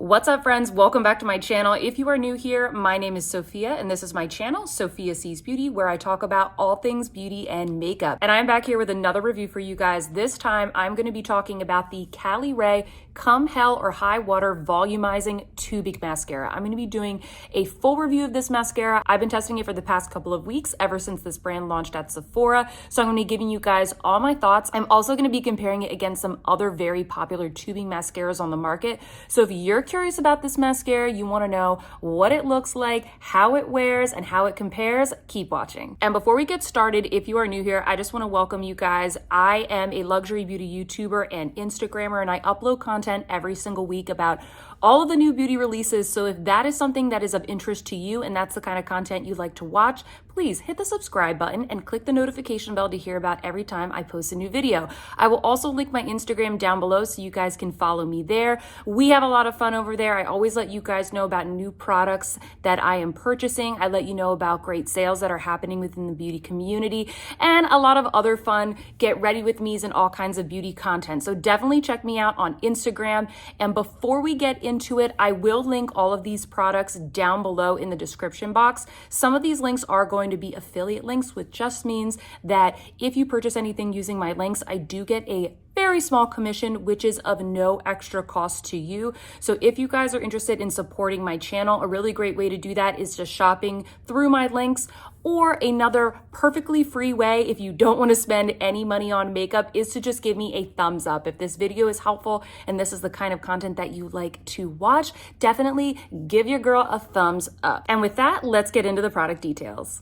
What's up, friends? Welcome back to my channel. If you are new here, my name is Sophia and this is my channel, Sophia Sees Beauty, where I talk about all things beauty and makeup. And I'm back here with another review for you guys. This time I'm going to be talking about the Caliray Come Hell or High Water Volumizing Tubic Mascara. I'm going to be doing a full review of this mascara. I've been testing it for the past couple of weeks, ever since this brand launched at Sephora. So I'm going to be giving you guys all my thoughts. I'm also going to be comparing it against some other very popular tubing mascaras on the market. So if you're curious about this mascara, you want to know what it looks like, how it wears, and how it compares, keep watching. And before we get started, if you are new here, I just want to welcome you guys. I am a luxury beauty YouTuber and Instagrammer, and I upload content every single week about all of the new beauty releases. So if that is something that is of interest to you and that's the kind of content you like to watch, please hit the subscribe button and click the notification bell to hear about every time I post a new video. I will also link my Instagram down below so you guys can follow me there. We have a lot of fun over there. I always let you guys know about new products that I am purchasing. I let you know about great sales that are happening within the beauty community and a lot of other fun get ready with me's and all kinds of beauty content. So definitely check me out on Instagram. And before we get into it, I will link all of these products down below in the description box. Some of these links are going to be affiliate links, which just means that if you purchase anything using my links, I do get a very small commission, which is of no extra cost to you. So if you guys are interested in supporting my channel, a really great way to do that is just shopping through my links. Or another perfectly free way, if you don't want to spend any money on makeup, is to just give me a thumbs up. If this video is helpful and this is the kind of content that you like to watch, definitely give your girl a thumbs up. And with that, let's get into the product details.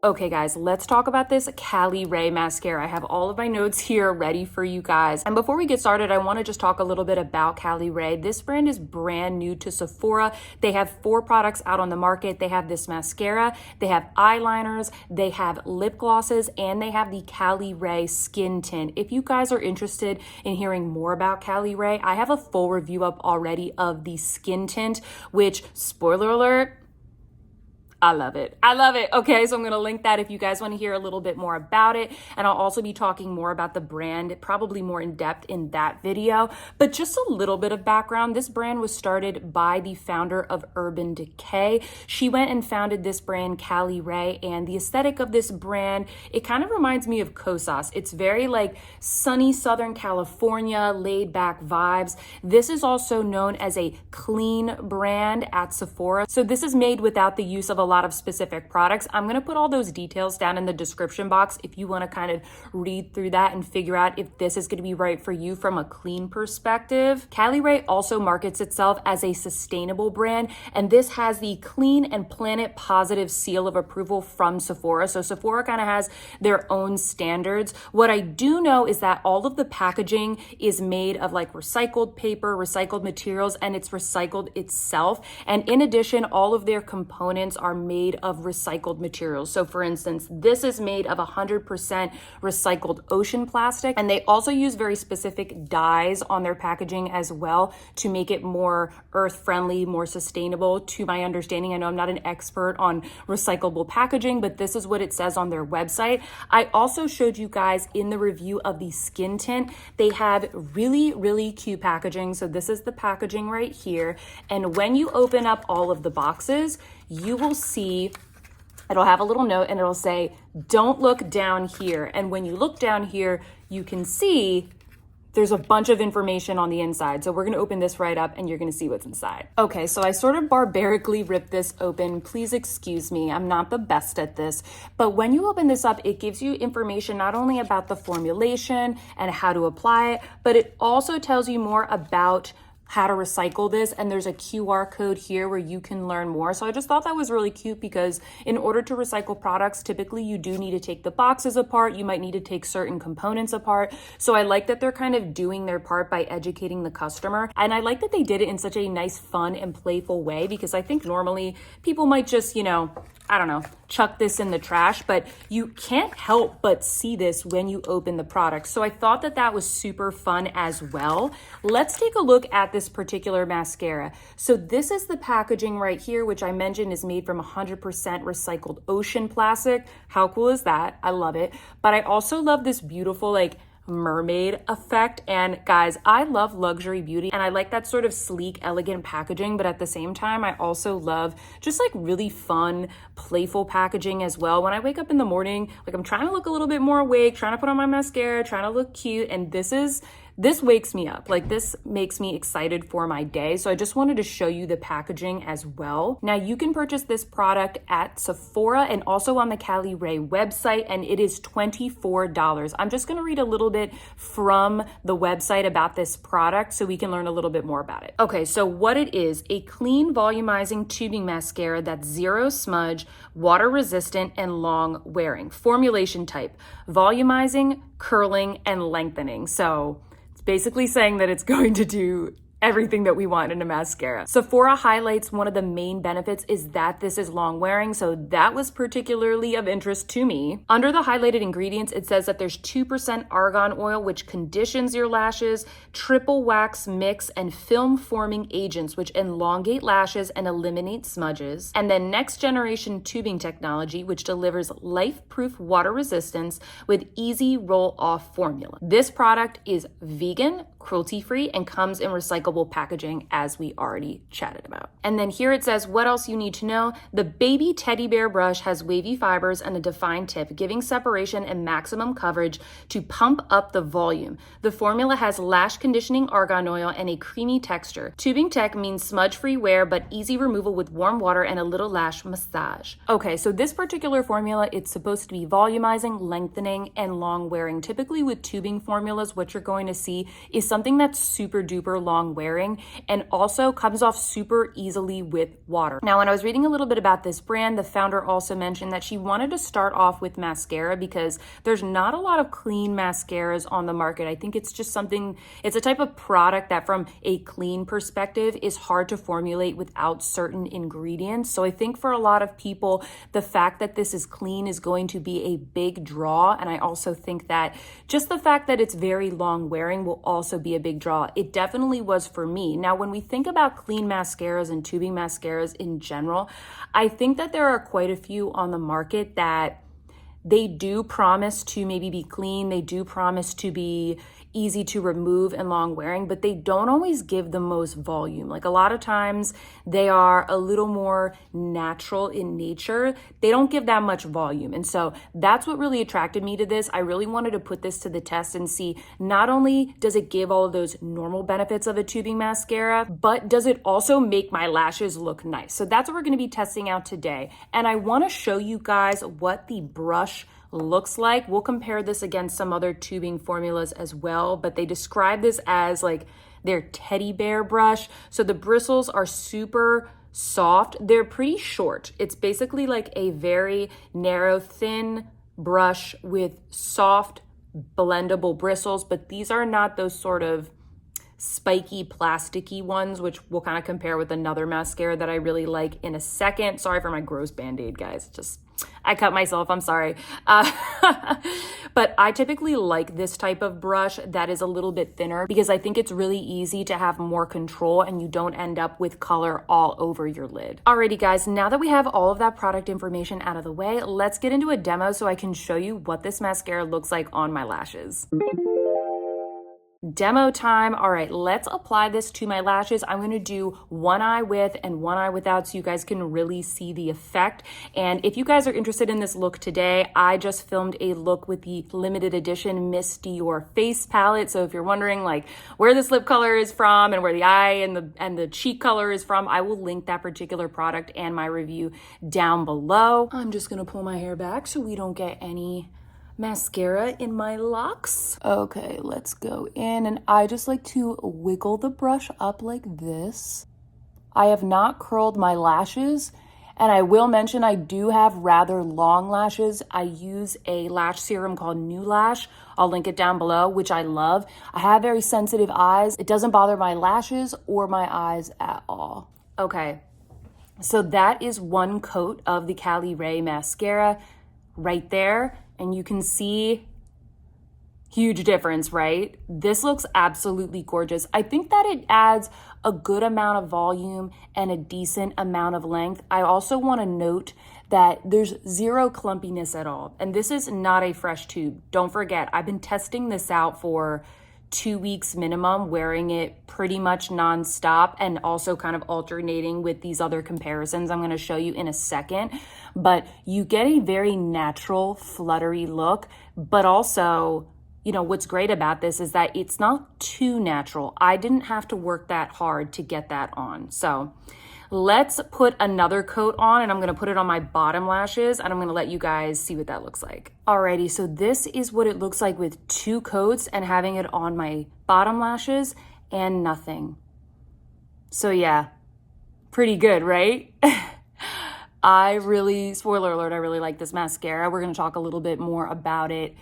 Okay guys, let's talk about this Caliray mascara. I have all of my notes here ready for you guys. And before we get started, I want to just talk a little bit about Caliray. This brand is brand new to Sephora. They have 4 products out on the market. They have this mascara, they have eyeliners, they have lip glosses, and they have the Caliray skin tint. If you guys are interested in hearing more about Caliray, I have a full review up already of the skin tint, which, spoiler alert, I love it. I love it. Okay, so I'm going to link that if you guys want to hear a little bit more about it. And I'll also be talking more about the brand, probably more in depth in that video. But just a little bit of background. This brand was started by the founder of Urban Decay. She went and founded this brand, Caliray, and the aesthetic of this brand, it kind of reminds me of Kosas. It's very like sunny Southern California, laid back vibes. This is also known as a clean brand at Sephora. So this is made without the use of a lot of specific products. I'm going to put all those details down in the description box if you want to kind of read through that and figure out if this is going to be right for you from a clean perspective. Caliray also markets itself as a sustainable brand, and this has the clean and planet positive seal of approval from Sephora. So Sephora kind of has their own standards. What I do know is that all of the packaging is made of like recycled paper, recycled materials, and it's recycled itself. And in addition, all of their components are made of recycled materials. So for instance, this is made of 100% recycled ocean plastic, and they also use very specific dyes on their packaging as well to make it more earth-friendly, more sustainable. To my understanding, I know I'm not an expert on recyclable packaging, but this is what it says on their website. I also showed you guys in the review of the skin tint, they have really, really cute packaging. So this is the packaging right here. And when you open up all of the boxes, you will see it'll have a little note and it'll say, don't look down here. And when you look down here, you can see there's a bunch of information on the inside. So we're going to open this right up and you're going to see what's inside. Okay, so I sort of barbarically ripped this open. Please excuse me. I'm not the best at this. But when you open this up, it gives you information not only about the formulation and how to apply it, but it also tells you more about how to recycle this, and there's a QR code here where you can learn more. So I just thought that was really cute because in order to recycle products, typically you do need to take the boxes apart. You might need to take certain components apart. So I like that they're kind of doing their part by educating the customer. And I like that they did it in such a nice, fun, and playful way, because I think normally people might just, you know, I don't know, chuck this in the trash, but you can't help but see this when you open the product. So I thought that that was super fun as well. Let's take a look at this particular mascara. So this is the packaging right here, which I mentioned is made from 100% recycled ocean plastic. How cool is that? I love it. But I also love this beautiful like mermaid effect. And guys, I love luxury beauty and I like that sort of sleek, elegant packaging, but at the same time, I also love just like really fun, playful packaging as well. When I wake up in the morning, like I'm trying to look a little bit more awake, trying to put on my mascara, trying to look cute, and this wakes me up. Like this makes me excited for my day. So I just wanted to show you the packaging as well. Now you can purchase this product at Sephora and also on the Caliray website, and it is $24. I'm just gonna read a little bit from the website about this product so we can learn a little bit more about it. Okay, so what it is, a clean volumizing tubing mascara that's zero smudge, water resistant, and long wearing. Formulation type, volumizing, curling, and lengthening. So basically saying that it's going to do everything that we want in a mascara. Sephora highlights one of the main benefits is that this is long wearing, so that was particularly of interest to me. Under the highlighted ingredients, it says that there's 2% argan oil, which conditions your lashes, triple wax mix, and film forming agents, which elongate lashes and eliminate smudges. And then next generation tubing technology, which delivers life-proof water resistance with easy roll-off formula. This product is vegan, cruelty-free, and comes in recyclable packaging, as we already chatted about. And then here it says what else you need to know. The baby teddy bear brush has wavy fibers and a defined tip, giving separation and maximum coverage to pump up the volume. The formula has lash conditioning argan oil and a creamy texture. Tubing tech means smudge-free wear, but easy removal with warm water and a little lash massage. Okay, so this particular formula, it's supposed to be volumizing, lengthening, and long wearing. Typically with tubing formulas, what you're going to see is something that's super duper long wearing and also comes off super easily with water. Now, when I was reading a little bit about this brand, the founder also mentioned that she wanted to start off with mascara because there's not a lot of clean mascaras on the market. I think it's just something, it's a type of product that from a clean perspective is hard to formulate without certain ingredients. So I think for a lot of people, the fact that this is clean is going to be a big draw. And I also think that just the fact that it's very long wearing will also be a big draw. It definitely was for me. Now, when we think about clean mascaras and tubing mascaras in general, I think that there are quite a few on the market that they do promise to maybe be clean. They do promise to be easy to remove and long wearing, but they don't always give the most volume. Like a lot of times they are a little more natural in nature. They don't give that much volume. And so that's what really attracted me to this. I really wanted to put this to the test and see not only does it give all of those normal benefits of a tubing mascara, but does it also make my lashes look nice? So that's what we're going to be testing out today. And I want to show you guys what the brush looks like. We'll compare this against some other tubing formulas as well, but they describe this as like their teddy bear brush. So the bristles are super soft. They're pretty short. It's basically like a very narrow, thin brush with soft, blendable bristles, but these are not those sort of spiky, plasticky ones, which we'll kind of compare with another mascara that I really like in a second. Sorry for my gross Band-Aid, guys. I cut myself, I'm sorry. But I typically like this type of brush that is a little bit thinner because I think it's really easy to have more control and you don't end up with color all over your lid. Alrighty guys, now that we have all of that product information out of the way, let's get into a demo so I can show you what this mascara looks like on my lashes. Demo time. All right, let's apply this to my lashes. I'm going to do one eye with and one eye without so you guys can really see the effect. And if you guys are interested in this look today, I just filmed a look with the limited edition Miss Dior face palette. So if you're wondering like where this lip color is from and where the eye and the cheek color is from, I will link that particular product and my review down below. I'm just going to pull my hair back so we don't get any mascara in my locks. Okay, let's go in, and I just like to wiggle the brush up like this. I have not curled my lashes, and I will mention I do have rather long lashes. I use a lash serum called New Lash. I'll link it down below, which I love. I have very sensitive eyes. It doesn't bother my lashes or my eyes at all. Okay, so that is one coat of the Caliray mascara right there. And you can see Huge difference, right? This looks absolutely gorgeous. I think that it adds a good amount of volume and a decent amount of length. I also want to note that there's zero clumpiness at all. And this is not a fresh tube. Don't forget, I've been testing this out for 2 weeks minimum, wearing it pretty much nonstop and also kind of alternating with these other comparisons I'm going to show you in a second. But you get a very natural, fluttery look, but also, you know, what's great about this is that it's not too natural. I didn't have to work that hard to get that on. So let's put another coat on, and I'm gonna put it on my bottom lashes, and I'm gonna let you guys see what that looks like. Alrighty, so this is what it looks like with 2 coats and having it on my bottom lashes and nothing. So yeah, pretty good, right? Spoiler alert, I really like this mascara. We're gonna talk a little bit more about it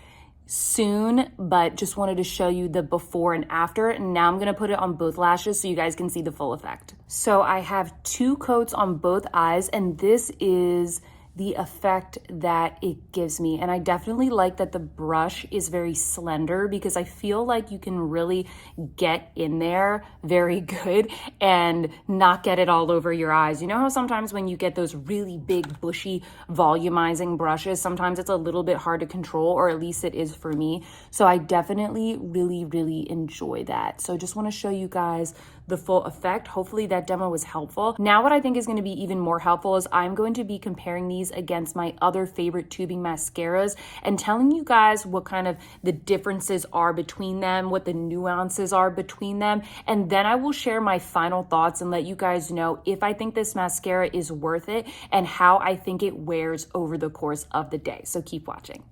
soon, but just wanted to show you the before and after. And now I'm gonna put it on both lashes so you guys can see the full effect. So I have 2 coats on both eyes, and this is the effect that it gives me. And I definitely like that the brush is very slender, because I feel like you can really get in there very good and not get it all over your eyes. You know how sometimes when you get those really big, bushy, volumizing brushes, sometimes it's a little bit hard to control, or at least it is for me. So I definitely really enjoy that. So I just want to show you guys the full effect. Hopefully that demo was helpful. Now what I think is going to be even more helpful is I'm going to be comparing these against my other favorite tubing mascaras and telling you guys what kind of the differences are between them, what the nuances are between them, and then I will share my final thoughts and let you guys know if I think this mascara is worth it and how I think it wears over the course of the day. So keep watching.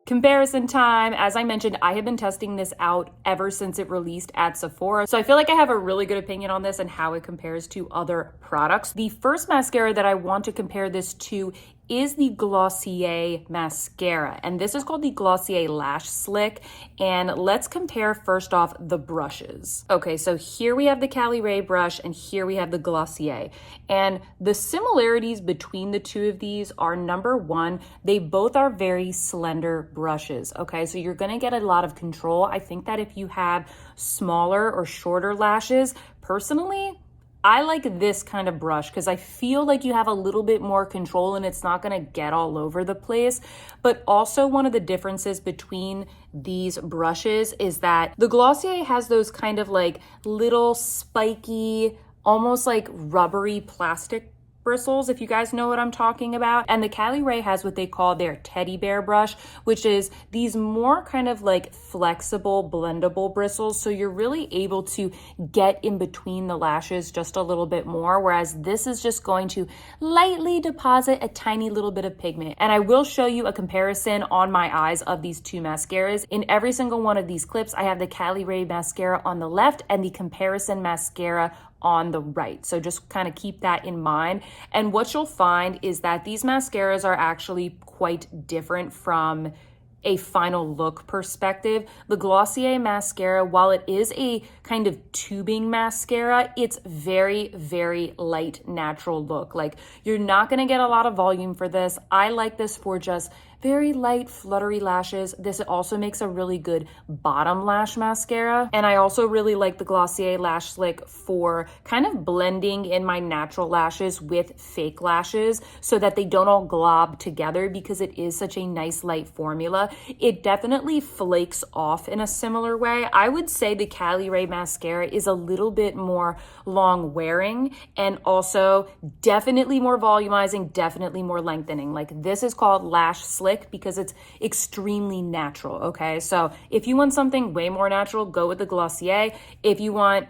Comparison time. As I mentioned, I have been testing this out ever since it released at Sephora. So I feel like I have a really good opinion on this and how it compares to other products. The first mascara that I want to compare this to is the Glossier mascara, and this is called the Glossier Lash Slick. And let's compare first off the brushes. Okay, so here we have the Caliray brush and here we have the Glossier, and the similarities between the two of these are, number one, they both are very slender brushes. Okay, so you're gonna get a lot of control. I think that if you have smaller or shorter lashes, personally, I like this kind of brush because I feel like you have a little bit more control and it's not gonna get all over the place. But also one of the differences between these brushes is that the Glossier has those kind of like little spiky, almost like rubbery plastic bristles, if you guys know what I'm talking about. And the Caliray has what they call their teddy bear brush, which is these more kind of like flexible, blendable bristles. So you're really able to get in between the lashes just a little bit more, whereas this is just going to lightly deposit a tiny little bit of pigment. And I will show you a comparison on my eyes of these two mascaras. In every single one of these clips, I have the Caliray mascara on the left and the comparison mascara on the right. So just kind of keep that in mind. And what you'll find is that these mascaras are actually quite different from a final look perspective. The Glossier mascara, while it is a kind of tubing mascara, it's very, very light, natural look. Like, you're not gonna get a lot of volume for this. I like this for just very light, fluttery lashes. This also makes a really good bottom lash mascara. And I also really like the Glossier Lash Slick for kind of blending in my natural lashes with fake lashes so that they don't all glob together, because it is such a nice light formula. It definitely flakes off in a similar way. I would say the Caliray mascara is a little bit more long wearing and also definitely more volumizing, definitely more lengthening. Like, this is called Lash Slick because it's extremely natural, okay? So if you want something way more natural, go with the Glossier. If you want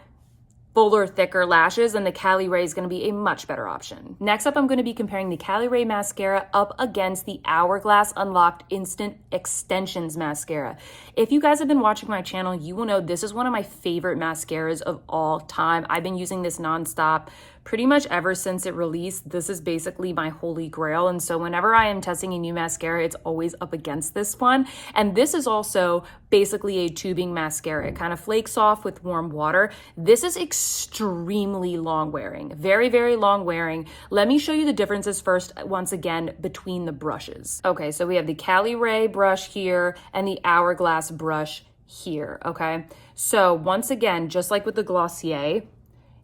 fuller, thicker lashes, then the Caliray is going to be a much better option. Next up, I'm going to be comparing the Caliray mascara up against the Hourglass Unlocked Instant Extensions mascara. If you guys have been watching my channel, you will know this is one of my favorite mascaras of all time. I've been using this nonstop pretty much ever since it released, this is basically my holy grail. And so whenever I am testing a new mascara, it's always up against this one. And this is also basically a tubing mascara. It kind of flakes off with warm water. This is extremely long wearing, very, very long wearing. Let me show you the differences first, once again, between the brushes. Okay, so we have the Caliray brush here and the Hourglass brush here, okay? So once again, just like with the Glossier,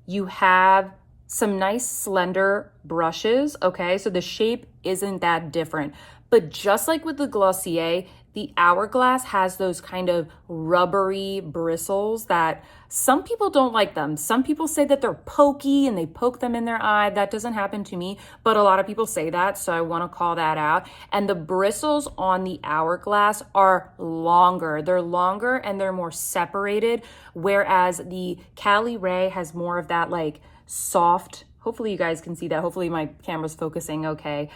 you have some nice slender brushes, okay? So the shape isn't that different. But just like with the Glossier, the Hourglass has those kind of rubbery bristles that some people don't like them. Some people say that they're pokey and they poke them in their eye. That doesn't happen to me, but a lot of people say that, so I want to call that out. And the bristles on the Hourglass are longer. They're longer and they're more separated, whereas the Caliray has more of that like soft, hopefully you guys can see that. Hopefully my camera's focusing okay.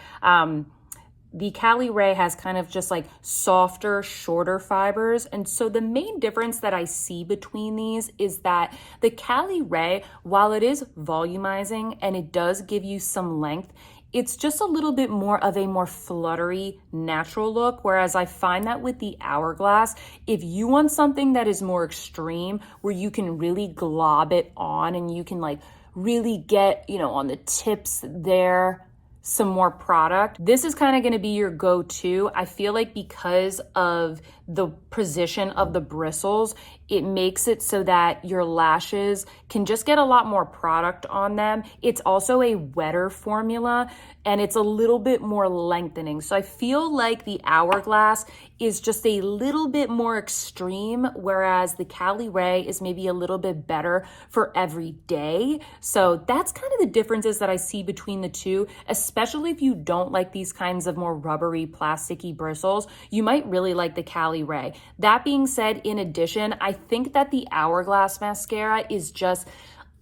The Caliray has kind of just like softer, shorter fibers. And so the main difference that I see between these is that the Caliray, while it is volumizing and it does give you some length, it's just a little bit more of a more fluttery, natural look. Whereas I find that with the Hourglass, if you want something that is more extreme, where you can really glob it on and you can like really get, you know, on the tips there, some more product, this is kind of going to be your go-to. I feel like because of the position of the bristles, it makes it so that your lashes can just get a lot more product on them. It's also a wetter formula and it's a little bit more lengthening. So I feel like the Hourglass is just a little bit more extreme, whereas the Caliray is maybe a little bit better for every day. So that's kind of the differences that I see between the two, especially if you don't like these kinds of more rubbery, plasticky bristles. You might really like the Caliray. That being said, in addition, I think that the Hourglass mascara is just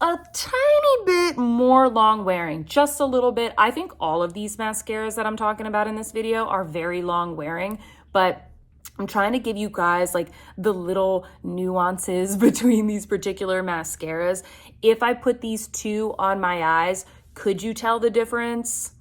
a tiny bit more long wearing, just a little bit. I think all of these mascaras that I'm talking about in this video are very long wearing, but I'm trying to give you guys like the little nuances between these particular mascaras. If I put these two on my eyes, could you tell the difference?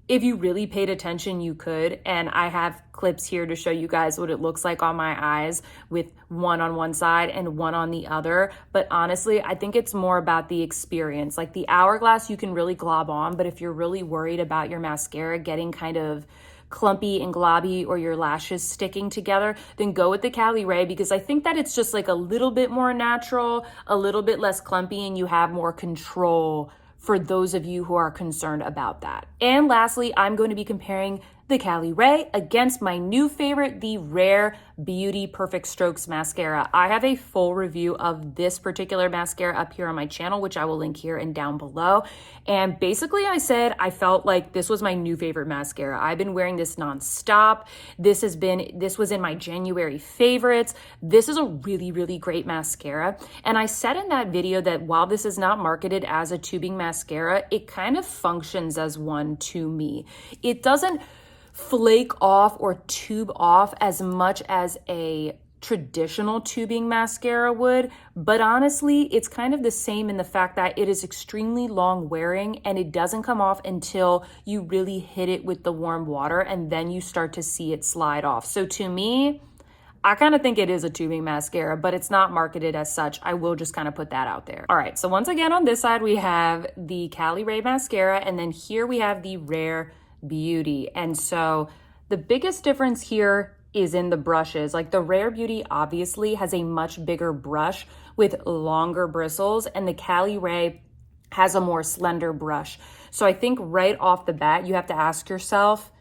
If you really paid attention, you could. And I have clips here to show you guys what it looks like on my eyes with one on one side and one on the other. But honestly, I think it's more about the experience. Like the Hourglass, you can really glob on, but if you're really worried about your mascara getting kind of clumpy and globby or your lashes sticking together, then go with the Caliray, because I think that it's just like a little bit more natural, a little bit less clumpy, and you have more control for those of you who are concerned about that. And lastly, I'm going to be comparing the Caliray against my new favorite, the Rare Beauty Perfect Stokes mascara. I have a full review of this particular mascara up here on my channel, which I will link here and down below. And basically I said I felt like this was my new favorite mascara. I've been wearing this nonstop. This was in my January favorites. This is a really, really great mascara. And I said in that video that while this is not marketed as a tubing mascara, it kind of functions as one to me. It doesn't flake off or tube off as much as a traditional tubing mascara would, but honestly, it's kind of the same in the fact that it is extremely long wearing and it doesn't come off until you really hit it with the warm water and then you start to see it slide off. So to me, I kind of think it is a tubing mascara, but it's not marketed as such. I will just kind of put that out there. All right, so once again on this side, we have the Caliray mascara, and then here we have the Rare Beauty. And so the biggest difference here is in the brushes. Like the Rare Beauty obviously has a much bigger brush with longer bristles, and the Caliray has a more slender brush. So I think right off the bat, you have to ask yourself,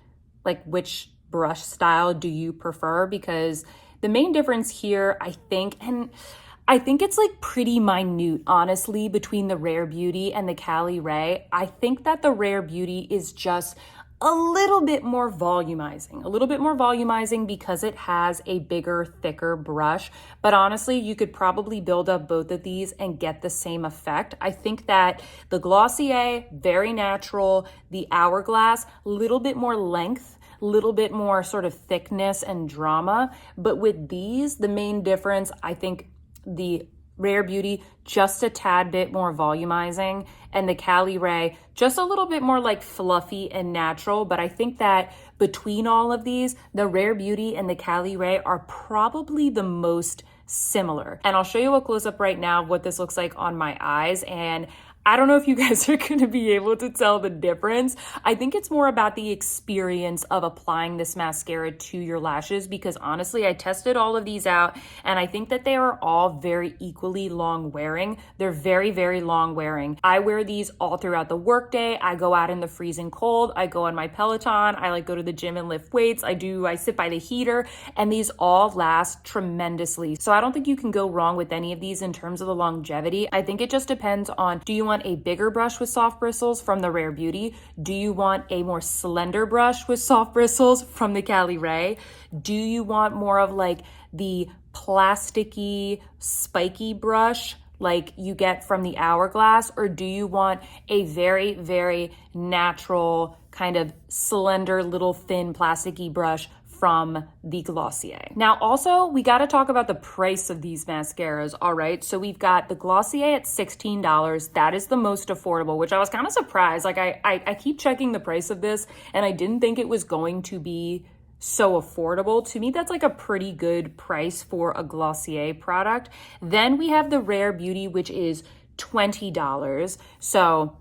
like, which brush style do you prefer? Because the main difference here, I think it's like pretty minute, honestly, between the Rare Beauty and the Caliray. I think that the Rare Beauty is just a little bit more volumizing because it has a bigger, thicker brush. But honestly, you could probably build up both of these and get the same effect. I think that the Glossier, very natural, the Hourglass, a little bit more length, a little bit more sort of thickness and drama. But with these, the main difference, I think the Rare Beauty just a tad bit more volumizing, and the Caliray just a little bit more like fluffy and natural. But I think that between all of these, the Rare Beauty and the Caliray are probably the most similar. And I'll show you a close-up right now of what this looks like on my eyes, and I don't know if you guys are going to be able to tell the difference. I think it's more about the experience of applying this mascara to your lashes, because honestly, I tested all of these out and I think that they are all very equally long wearing. They're very, very long wearing. I wear these all throughout the workday. I go out in the freezing cold. I go on my Peloton. I like go to the gym and lift weights. I sit by the heater, and these all last tremendously. So I don't think you can go wrong with any of these in terms of the longevity. I think it just depends on, do you want a bigger brush with soft bristles from the Rare Beauty? Do you want a more slender brush with soft bristles from the Caliray? Do you want more of like the plasticky, spiky brush like you get from the Hourglass? Or do you want a very, very natural kind of slender, little thin plasticky brush from the Glossier? Now, also, we got to talk about the price of these mascaras, all right? So we've got the Glossier at $16. That is the most affordable, which I was kind of surprised. Like, I keep checking the price of this, and I didn't think it was going to be so affordable. To me, that's like a pretty good price for a Glossier product. Then we have the Rare Beauty, which is $20. So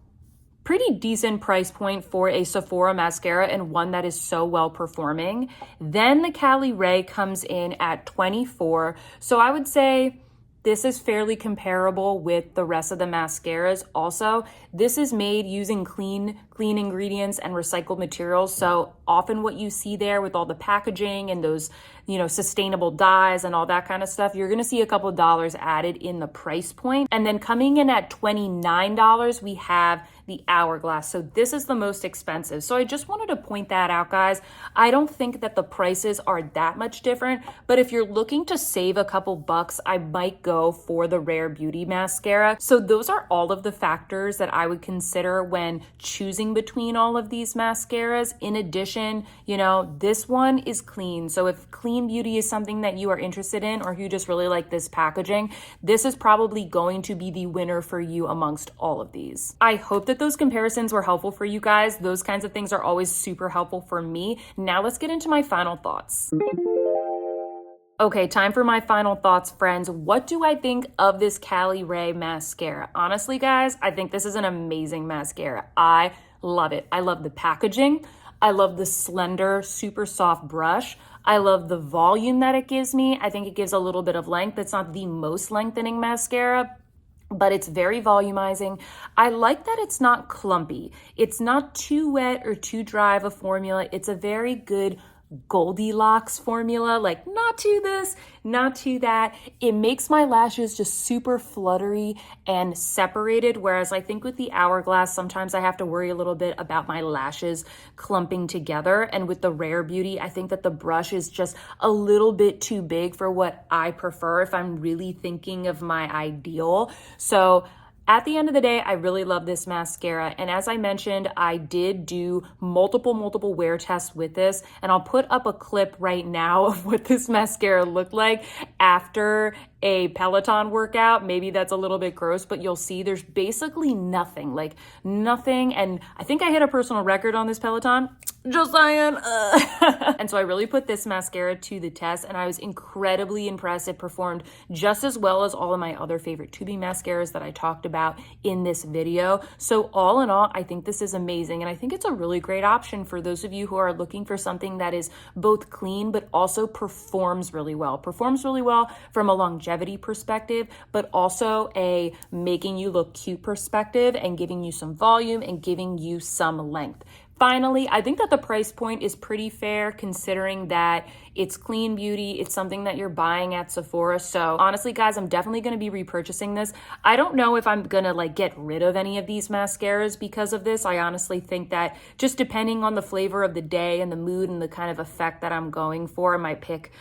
pretty decent price point for a Sephora mascara, and one that is so well performing. Then the Caliray comes in at $24. So I would say this is fairly comparable with the rest of the mascaras. Also, this is made using clean ingredients and recycled materials. So often what you see there with all the packaging and those, sustainable dyes and all that kind of stuff, you're gonna see a couple of dollars added in the price point. And then coming in at $29, we have the Hourglass. So this is the most expensive. So I just wanted to point that out, guys. I don't think that the prices are that much different, but if you're looking to save a couple bucks, I might go for the Rare Beauty mascara. So those are all of the factors that I would consider when choosing between all of these mascaras. In addition, this one is clean. So if clean beauty is something that you are interested in, or if you just really like this packaging, this is probably going to be the winner for you amongst all of these. I hope that those comparisons were helpful for you guys. Those kinds of things are always super helpful for me. Now let's get into my final thoughts. Okay, time for my final thoughts, friends. What do I think of this Caliray mascara? Honestly, guys, I think this is an amazing mascara. I love it. I love the packaging. I love the slender, super soft brush. I love the volume that it gives me. I think it gives a little bit of length. It's not the most lengthening mascara, but it's very volumizing. I like that it's not clumpy. It's not too wet or too dry of a formula. It's a very good Goldilocks formula, like not too this, not too that. It makes my lashes just super fluttery and separated, whereas I think with the Hourglass, sometimes I have to worry a little bit about my lashes clumping together. And with the Rare Beauty, I think that the brush is just a little bit too big for what I prefer if I'm really thinking of my ideal. So at the end of the day, I really love this mascara. And as I mentioned, I did do multiple wear tests with this. And I'll put up a clip right now of what this mascara looked like after a Peloton workout. Maybe that's a little bit gross, but you'll see there's basically nothing. And I think I hit a personal record on this Peloton. Just saying. And so I really put this mascara to the test, and I was incredibly impressed. It performed just as well as all of my other favorite tubing mascaras that I talked about in this video. So all in all, I think this is amazing, and I think it's a really great option for those of you who are looking for something that is both clean but also performs really well. Performs really well from a longevity perspective, but also a making you look cute perspective and giving you some volume and giving you some length. Finally, I think that the price point is pretty fair considering that it's clean beauty. It's something that you're buying at Sephora. So honestly, guys, I'm definitely going to be repurchasing this. I don't know if I'm going to get rid of any of these mascaras because of this. I honestly think that just depending on the flavor of the day and the mood and the kind of effect that I'm going for, I might pick,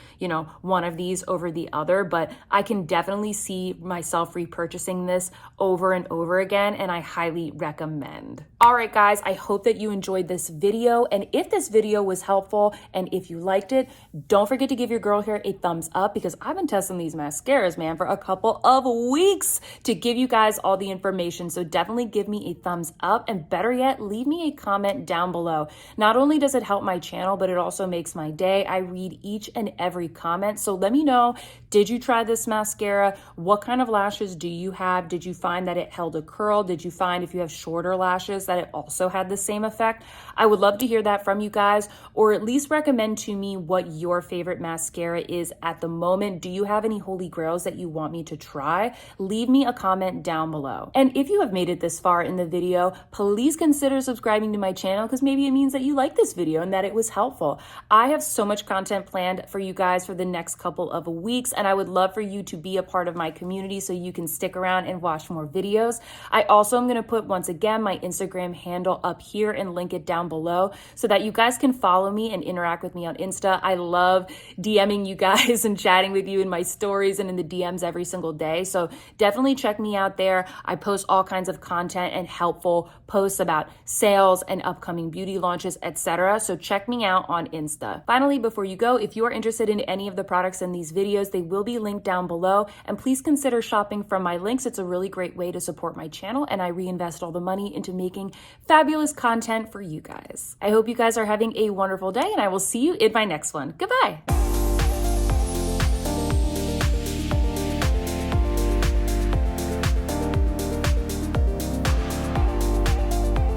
one of these over the other, but I can definitely see myself repurchasing this over and over again, and I highly recommend. All right, guys, I hope that you enjoyed enjoyed this video. And if this video was helpful and if you liked it, don't forget to give your girl here a thumbs up, because I've been testing these mascaras, man, for a couple of weeks to give you guys all the information. So definitely give me a thumbs up, and better yet, leave me a comment down below. Not only does it help my channel, but it also makes my day. I read each and every comment. So let me know, did you try this mascara? What kind of lashes do you have? Did you find that it held a curl? Did you find, if you have shorter lashes, that it also had the same effect? I would love to hear that from you guys, or at least recommend to me what your favorite mascara is at the moment. Do you have any holy grails that you want me to try? Leave me a comment down below. And if you have made it this far in the video, please consider subscribing to my channel, because maybe it means that you like this video and that it was helpful. I have so much content planned for you guys for the next couple of weeks, and I would love for you to be a part of my community so you can stick around and watch more videos. I also am going to put, once again, my Instagram handle up here and link it down below so that you guys can follow me and interact with me on Insta. I love DMing you guys and chatting with you in my stories and in the DMs every single day. So definitely check me out there. I post all kinds of content and helpful posts about sales and upcoming beauty launches, etc. So check me out on Insta. Finally, before you go, if you are interested in any of the products in these videos, they will be linked down below, and please consider shopping from my links. It's a really great way to support my channel, and I reinvest all the money into making fabulous content for you guys. I hope you guys are having a wonderful day, and I will see you in my next one. Goodbye.